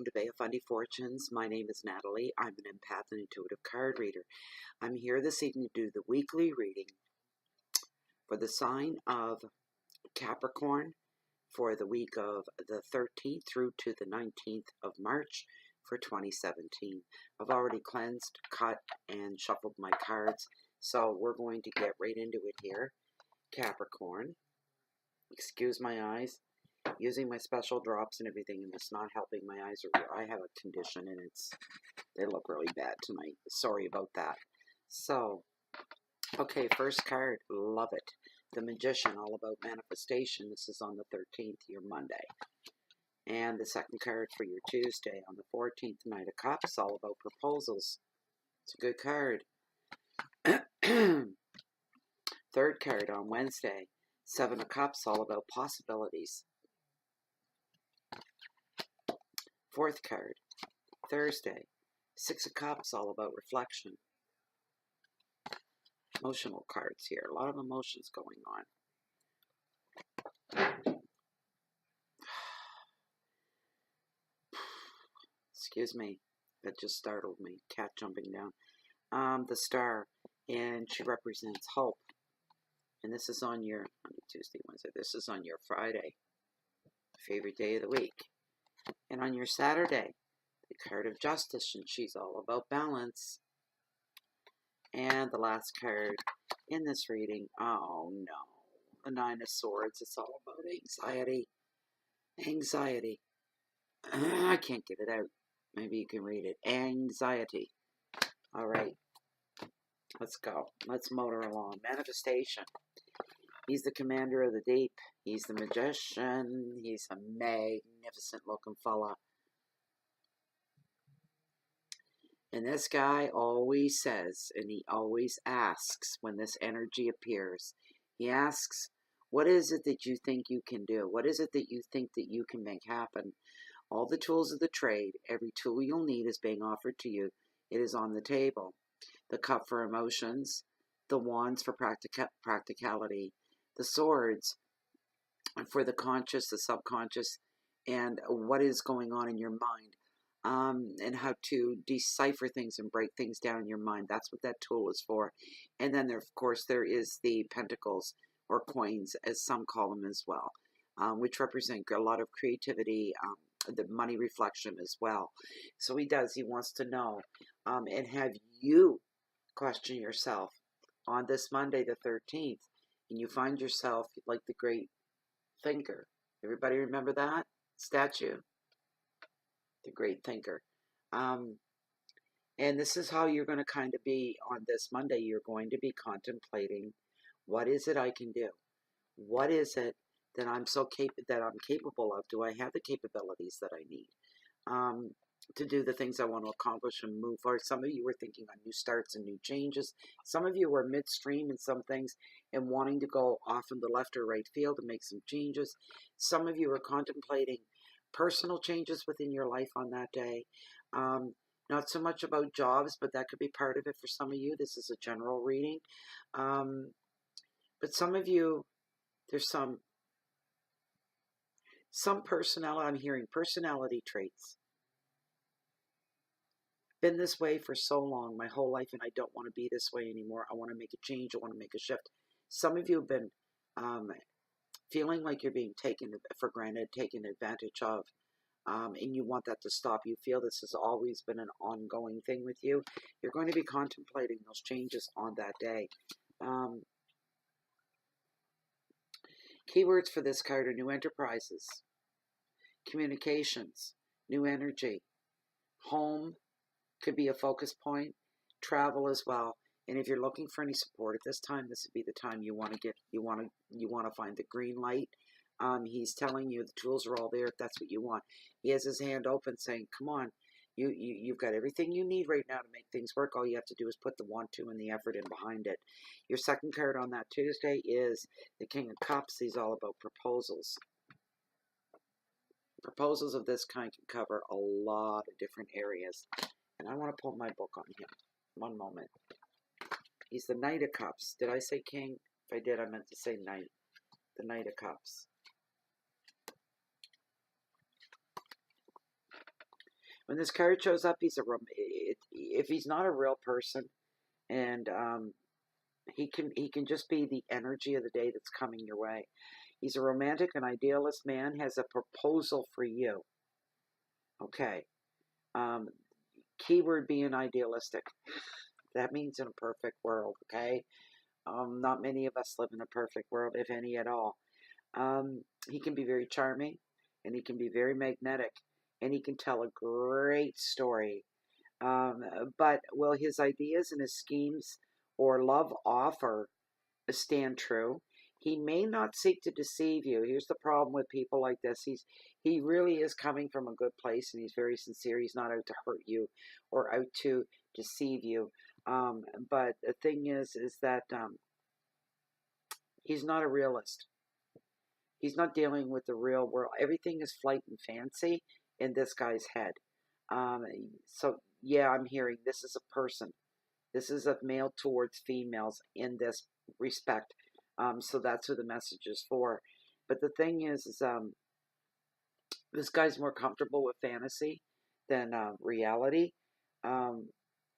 welcome to Bay of Fundy Fortunes. My name is Natalie. I'm an empath and intuitive card reader. I'm here this evening to do the weekly reading for the sign of Capricorn for the week of the 13th through to the 19th of March for 2017. I've already cleansed, cut, and shuffled my cards, so we're going to get right into it here. Capricorn, excuse my eyes. Using my special drops and everything, and it's not helping. My eyes are, I have a condition and they look really bad tonight. Sorry about that. So, okay, first card, love it. The Magician, all about manifestation. This is on the 13th, your Monday. And the second card for your Tuesday on the 14th, Knight of Cups, all about proposals. It's a good card. Third card on Wednesday, Seven of Cups, all about possibilities. Fourth card, Thursday, Six of Cups, all about reflection. Emotional cards here. A lot of emotions going on. Excuse me. That just startled me. Cat jumping down. The Star, and she represents hope. And this is on your Tuesday, Wednesday. This is on your Friday, favorite day of the week. And on your Saturday, the card of Justice, and she's all about balance. And the last card in this reading, oh no, the Nine of Swords. It's all about anxiety. Anxiety. I can't get it out. Maybe you can read it. Anxiety. All right. Let's go. Let's motor along. Manifestation. He's the commander of the deep. He's the magician. He's a magnificent looking fella. And this guy always says, and he always asks when this energy appears, he asks, what is it that you think you can do? What is it that you think that you can make happen? All the tools of the trade, every tool you'll need is being offered to you. It is on the table. The cup for emotions, the wands for practicality, the swords for the conscious, the subconscious, and what is going on in your mind, and how to decipher things and break things down in your mind. That's what that tool is for. And then, there, of course, there is the pentacles, or coins, as some call them as well, which represent a lot of creativity, the money reflection as well. So he wants to know, and have you question yourself on this Monday the 13th, and you find yourself like the great thinker. Everybody remember that statue? The great thinker. And this is how you're going to kind of be on this Monday. You're going to be contemplating, what is it I can do? What is it that I'm capable of? Do I have the capabilities that I need to do the things I want to accomplish and move forward? Some of you were thinking on new starts and new changes. Some of you were midstream in some things and wanting to go off in the left or right field and make some changes. Some of you are contemplating personal changes within your life on that day. Not so much about jobs, but that could be part of it for some of you. This is a general reading. But some of you, there's some personality, I'm hearing personality traits. Been this way for so long, my whole life, and I don't want to be this way anymore. I want to make a change. I want to make a shift. Some of you have been feeling like you're being taken for granted, taken advantage of, and you want that to stop. You feel this has always been an ongoing thing with you. You're going to be contemplating those changes on that day. Keywords for this card are new enterprises, communications, new energy, home could be a focus point, travel as well. And if you're looking for any support at this time, this would be the time you want to find the green light. He's telling you the tools are all there if that's what you want. He has his hand open saying, come on, you've got everything you need right now to make things work. All you have to do is put the want to and the effort in behind it. Your second card on that Tuesday is the King of Cups. He's all about proposals. Proposals of this kind can cover a lot of different areas. And I want to pull my book on him. One moment. He's the Knight of Cups. Did I say King? If I did, I meant to say Knight. The Knight of Cups. When this card shows up, if he's not a real person, and he can just be the energy of the day that's coming your way. He's a romantic and idealist man, has a proposal for you. Okay. Um, Keyword being idealistic. That means in a perfect world, okay? Not many of us live in a perfect world, if any at all. He can be very charming, and he can be very magnetic, and he can tell a great story. But will his ideas and his schemes or love offer stand true? He may not seek to deceive you. Here's the problem with people like this. He really is coming from a good place, and he's very sincere. He's not out to hurt you or out to deceive you. But the thing is that he's not a realist. He's not dealing with the real world. Everything is flight and fancy in this guy's head. Um, so yeah, I'm hearing this is a person. This is a male towards females in this respect. So that's who the message is for. But the thing is this guy's more comfortable with fantasy than reality. Um,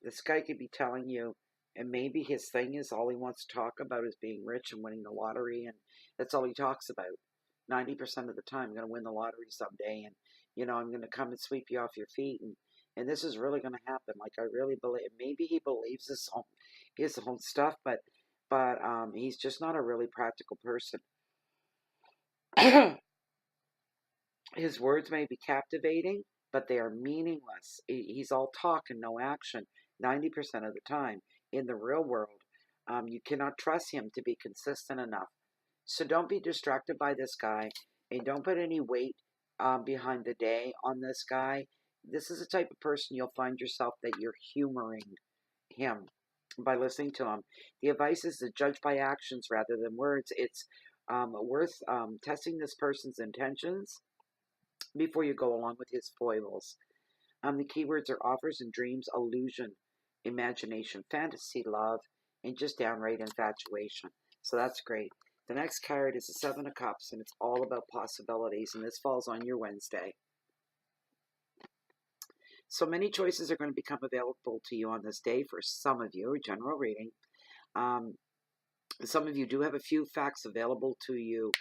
this guy could be telling you, and maybe his thing is all he wants to talk about is being rich and winning the lottery, and that's all he talks about. 90% of the time, I'm going to win the lottery someday, and I'm going to come and sweep you off your feet, and this is really going to happen. Like, I really believe. Maybe he believes his own stuff, but he's just not a really practical person. His words may be captivating, but they are meaningless. He's all talk and no action 90% of the time. In the real world, you cannot trust him to be consistent enough. So don't be distracted by this guy, and don't put any weight behind the day on this guy. This is the type of person you'll find yourself that you're humoring him by listening to him. The advice is to judge by actions rather than words. It's worth testing this person's intentions before you go along with his foibles. The keywords are offers and dreams, illusion, imagination, fantasy, love, and just downright infatuation. So that's great. The next card is the Seven of Cups, and it's all about possibilities, and this falls on your Wednesday. So many choices are going to become available to you on this day for some of you, a general reading. Some of you do have a few facts available to you,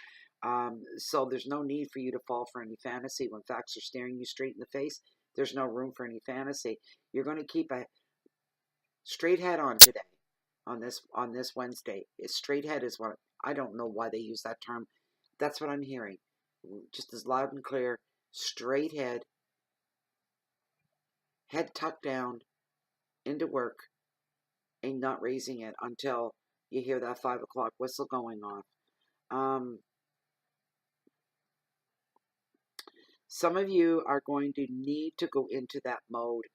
so there's no need for you to fall for any fantasy. When facts are staring you straight in the face, there's no room for any fantasy. You're going to keep a straight head on today, on this Wednesday. Straight head is what, I don't know why they use that term. That's what I'm hearing. Just as loud and clear, straight head tucked down into work, and not raising it until you hear that 5 o'clock whistle going off. Some of you are going to need to go into that mode,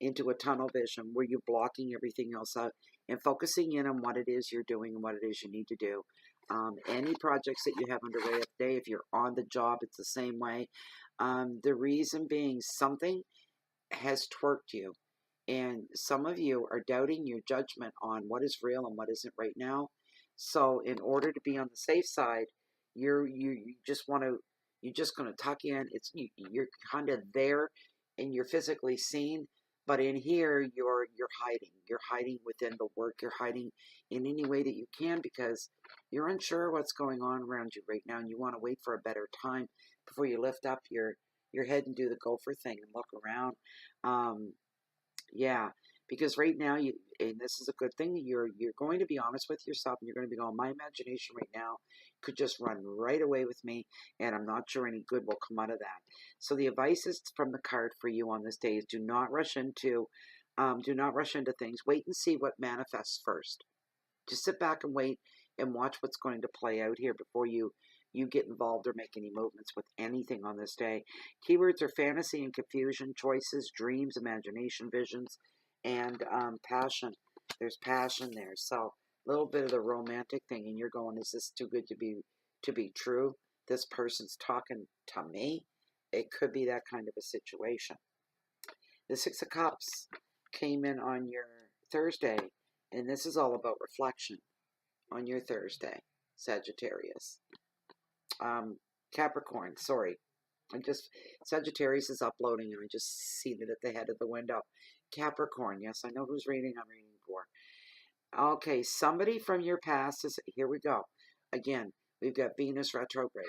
into a tunnel vision where you're blocking everything else out and focusing in on what it is you're doing and what it is you need to do. Any projects that you have underway today, if you're on the job, it's the same way. The reason being, something has twerked you, and some of you are doubting your judgment on what is real and what isn't right now. So in order to be on the safe side, you just want to, you're just going to tuck in. You're kind of there, and you're physically seen, but in here you're hiding. You're hiding within the work. You're hiding in any way that you can because you're unsure what's going on around you right now, and you want to wait for a better time before you lift up your head and do the gopher thing and look around. Yeah, because right now and this is a good thing, you're going to be honest with yourself, and you're going to be going, my imagination right now could just run right away with me, and I'm not sure any good will come out of that. So the advice is from the card for you on this day is do not rush into things. Wait and see what manifests first. Just sit back and wait and watch what's going to play out here before you get involved or make any movements with anything on this day. Keywords are fantasy and confusion, choices, dreams, imagination, visions, and passion. There's passion there. So a little bit of the romantic thing, and you're going, is this too good to be true? This person's talking to me? It could be that kind of a situation. The Six of Cups came in on your Thursday, and this is all about reflection on your Thursday, Sagittarius. Capricorn, sorry. Sagittarius is uploading and I just see it at the head of the window. Capricorn, yes, I know whose reading I'm reading for. Okay, somebody from your past is, here we go. Again, we've got Venus retrograde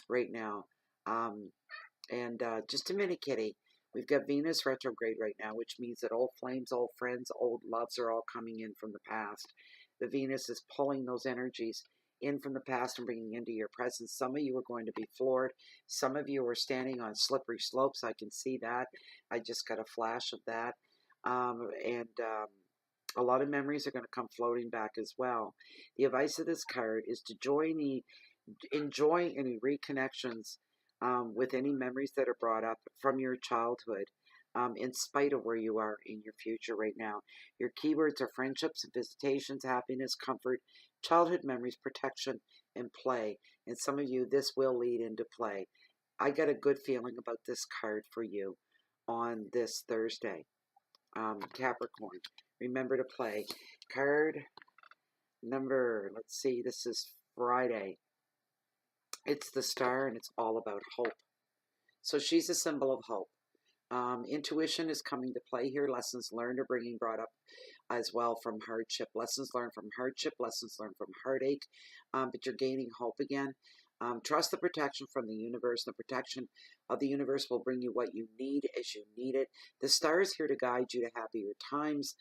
right now. And just a minute, Kitty. We've got Venus retrograde right now, which means that old flames, old friends, old loves are all coming in from the past. The Venus is pulling those energies in from the past and bringing into your present. Some of you are going to be floored. Some of you are standing on slippery slopes. I can see that. I just got a flash of that. A lot of memories are going to come floating back as well. The advice of this card is to enjoy any reconnections with any memories that are brought up from your childhood, in spite of where you are in your future right now. Your keywords are friendships and visitations, happiness, comfort, childhood memories, protection, and play. And some of you, this will lead into play. I got a good feeling about this card for you on this Thursday. Capricorn, remember to play. Card number, let's see, this is Friday. It's the star, and it's all about hope. So she's a symbol of hope. Intuition is coming to play here. Lessons learned are brought up as well from hardship. Lessons learned from hardship, lessons learned from heartache. But you're gaining hope again. Trust the protection from the universe. The protection of the universe will bring you what you need as you need it. The star is here to guide you to happier times.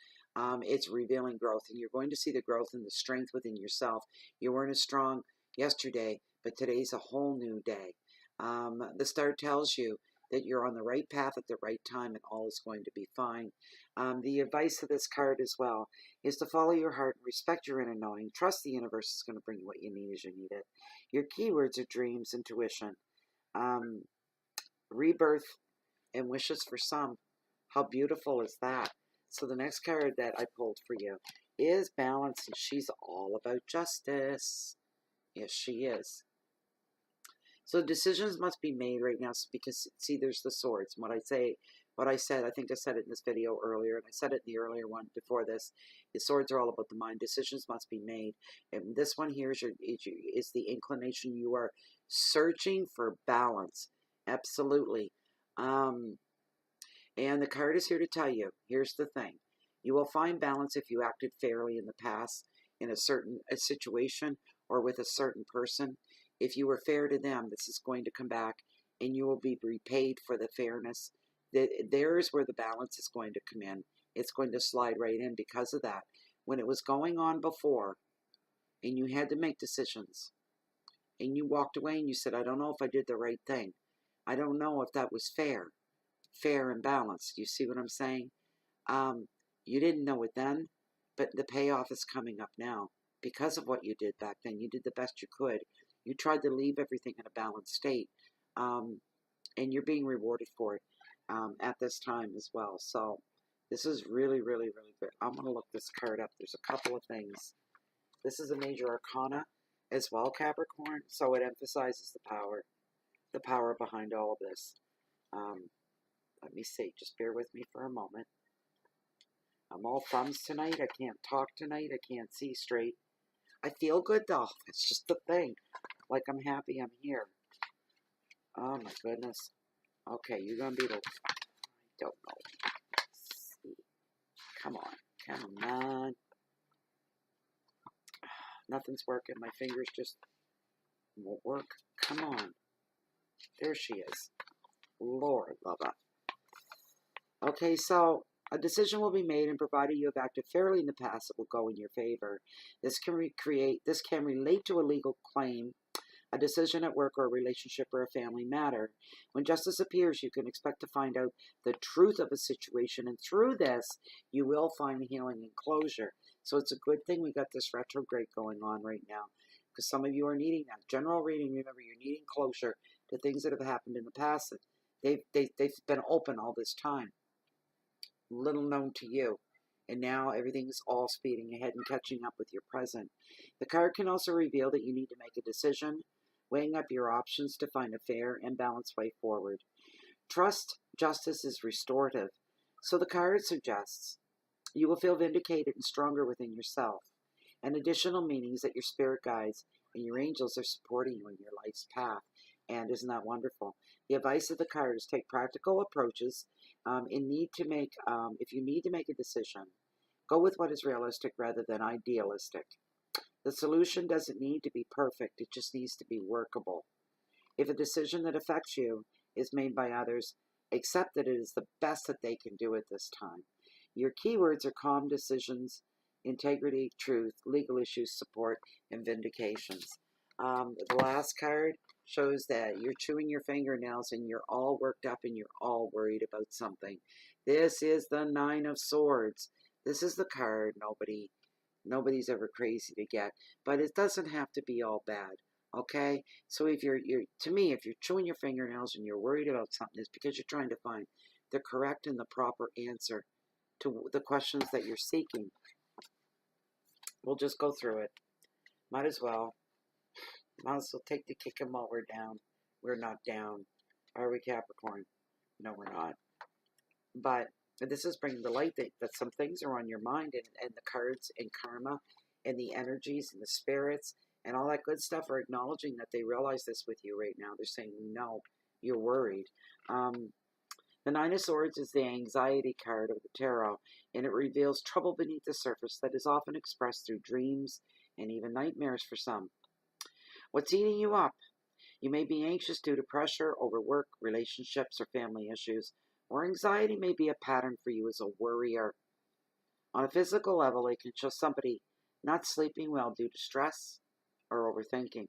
It's revealing growth, and you're going to see the growth and the strength within yourself. You weren't as strong yesterday, but today's a whole new day. The star tells you that you're on the right path at the right time and all is going to be fine. The advice of this card as well is to follow your heart and respect your inner knowing. Trust the universe is going to bring you what you need as you need it. Your keywords are dreams, intuition, rebirth, and wishes for some. How beautiful is that? So the next card that I pulled for you is balance, and she's all about justice. Yes, she is. So decisions must be made right now because, see, there's the swords. What I said, I think I said it in this video earlier, and I said it in the earlier one before this. The swords are all about the mind. Decisions must be made. And this one here is the inclination. You are searching for balance. Absolutely. And the card is here to tell you, here's the thing. You will find balance if you acted fairly in the past in a situation or with a certain person. If you were fair to them, this is going to come back and you will be repaid for the fairness. There's where the balance is going to come in. It's going to slide right in because of that. When it was going on before and you had to make decisions and you walked away and you said, I don't know if I did the right thing. I don't know if that was fair and balanced. You see what I'm saying? You didn't know it then, but the payoff is coming up now because of what you did back then. You did the best you could. You tried to leave everything in a balanced state, and you're being rewarded for it at this time as well. So this is really, really, really good. I'm going to look this card up. There's a couple of things. This is a major arcana as well, Capricorn, so it emphasizes the power behind all of this. Let me see. Just bear with me for a moment. I'm all thumbs tonight. I can't talk tonight. I can't see straight. I feel good, though. That's just the thing. Like I'm happy I'm here. Oh, my goodness. Okay, you're going to be the... I don't know. Let's see. Come on. Come on. Nothing's working. My fingers just won't work. Come on. There she is. Lord love her. Okay, so a decision will be made, and provided you have acted fairly in the past, it will go in your favor. This can relate to a legal claim, a decision at work, or a relationship, or a family matter. When justice appears, you can expect to find out the truth of a situation, and through this, you will find healing and closure. So it's a good thing we got this retrograde going on right now, because some of you are needing that. General reading, remember, you're needing closure to things that have happened in the past. They've been open all this time. Little known to you, and now everything's all speeding ahead and catching up with your present. The card can also reveal that you need to make a decision, weighing up your options to find a fair and balanced way forward. Trust justice is restorative, so the card suggests you will feel vindicated and stronger within yourself, and additional meanings that your spirit guides and your angels are supporting you in your life's path. And isn't that wonderful? The advice of the card is take practical approaches. If you need to make a decision, go with what is realistic rather than idealistic. The solution doesn't need to be perfect, it just needs to be workable. If a decision that affects you is made by others, accept that it is the best that they can do at this time. Your keywords are calm decisions, integrity, truth, legal issues, support, and vindications. The last card shows that you're chewing your fingernails and you're all worked up and you're all worried about something. This is the Nine of Swords. This is the card nobody's ever crazy to get, but it doesn't have to be all bad. Okay, so if you're to me, if you're chewing your fingernails and you're worried about something, it's because you're trying to find the correct and the proper answer to the questions that you're seeking. We'll just go through it. Might as well take the kicking while we're down. We're not down, are we, Capricorn? No, we're not. But this is bringing the light that some things are on your mind, and the cards and karma and the energies and the spirits and all that good stuff are acknowledging that they realize this with you right now. They're saying, no, you're worried. The Nine of Swords is the anxiety card of the tarot, and it reveals trouble beneath the surface that is often expressed through dreams and even nightmares for some. What's eating you up? You may be anxious due to pressure, overwork, relationships, or family issues, or anxiety may be a pattern for you as a worrier. On a physical level, it can show somebody not sleeping well due to stress or overthinking.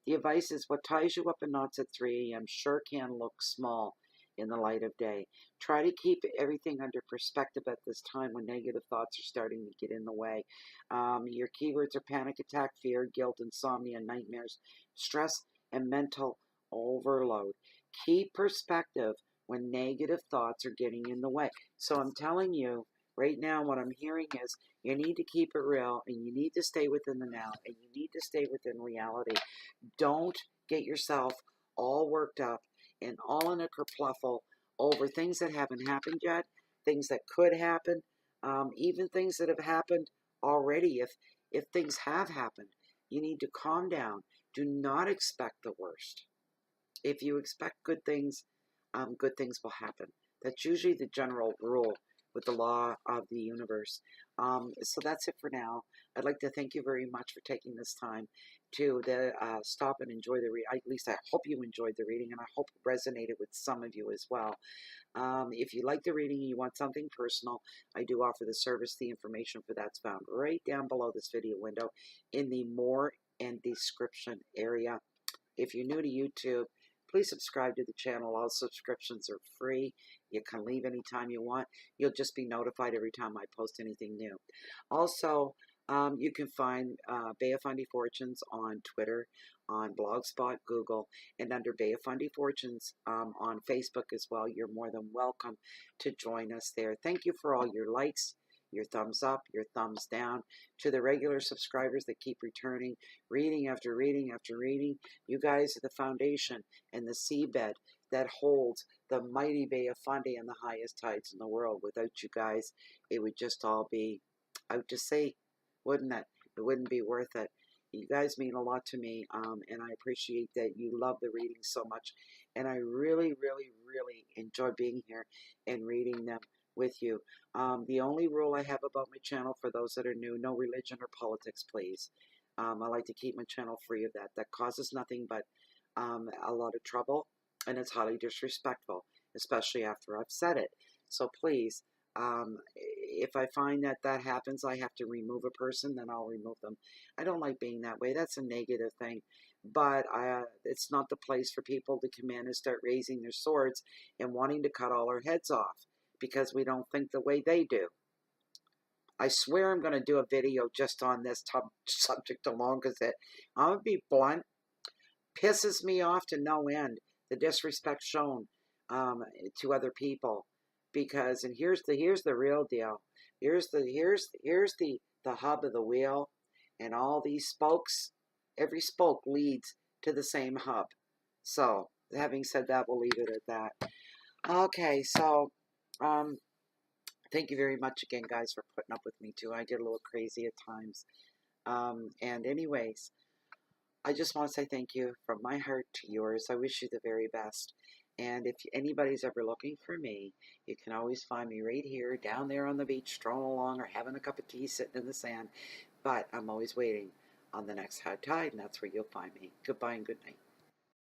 The advice is what ties you up in knots at 3 a.m. sure can look small in the light of day. Try to keep everything under perspective at this time when negative thoughts are starting to get in the way. Your keywords are panic attack, fear, guilt, insomnia, nightmares, stress, and mental overload. Keep perspective when negative thoughts are getting in the way. So I'm telling you, right now what I'm hearing is you need to keep it real, and you need to stay within the now, and you need to stay within reality. Don't get yourself all worked up and all in a kerpluffle over things that haven't happened yet, things that could happen, even things that have happened already. If things have happened, you need to calm down. Do not expect the worst. If you expect good things will happen. That's usually the general rule with the law of the universe. So that's it for now. I'd like to thank you very much for taking this time to stop and enjoy the reading. At least I hope you enjoyed the reading, and I hope it resonated with some of you as well. If you like the reading and you want something personal, I do offer the service. The information for that's found right down below this video window in the more and description area. If you're new to YouTube, please subscribe to the channel. All subscriptions are free. You can leave anytime you want. You'll just be notified every time I post anything new. Also, you can find Bea Fundy Fortunes on Twitter, on Blogspot, Google, and under Bea Fundy Fortunes on Facebook as well. You're more than welcome to join us there. Thank you for all your likes, your thumbs up, your thumbs down. To the regular subscribers that keep returning, reading after reading after reading, you guys are the foundation and the seabed that holds the mighty Bea Fundy and the highest tides in the world. Without you guys, it would just all be out to sea, wouldn't it? It wouldn't be worth it. You guys mean a lot to me, and I appreciate that you love the reading so much. And I really, really, really enjoy being here and reading them with you. The only rule I have about my channel for those that are new, no religion or politics, please. I like to keep my channel free of that. That causes nothing but a lot of trouble, and it's highly disrespectful, especially after I've said it. So please, if I find that happens, I have to remove a person, then I'll remove them. I don't like being that way. That's a negative thing. But it's not the place for people to come in and start raising their swords and wanting to cut all our heads off because we don't think the way they do. I swear I'm going to do a video just on this subject alone because I'm going to be blunt. Pisses me off to no end, the disrespect shown to other people. Because, and here's the real deal. Here's the hub of the wheel, and all these spokes, every spoke leads to the same hub. So, having said that, we'll leave it at that. Okay, so thank you very much again, guys, for putting up with me too. I get a little crazy at times. And anyways, I just want to say thank you from my heart to yours. I wish you the very best. And if anybody's ever looking for me, you can always find me right here, down there on the beach, strolling along or having a cup of tea sitting in the sand. But I'm always waiting on the next high tide, and that's where you'll find me. Goodbye and good night.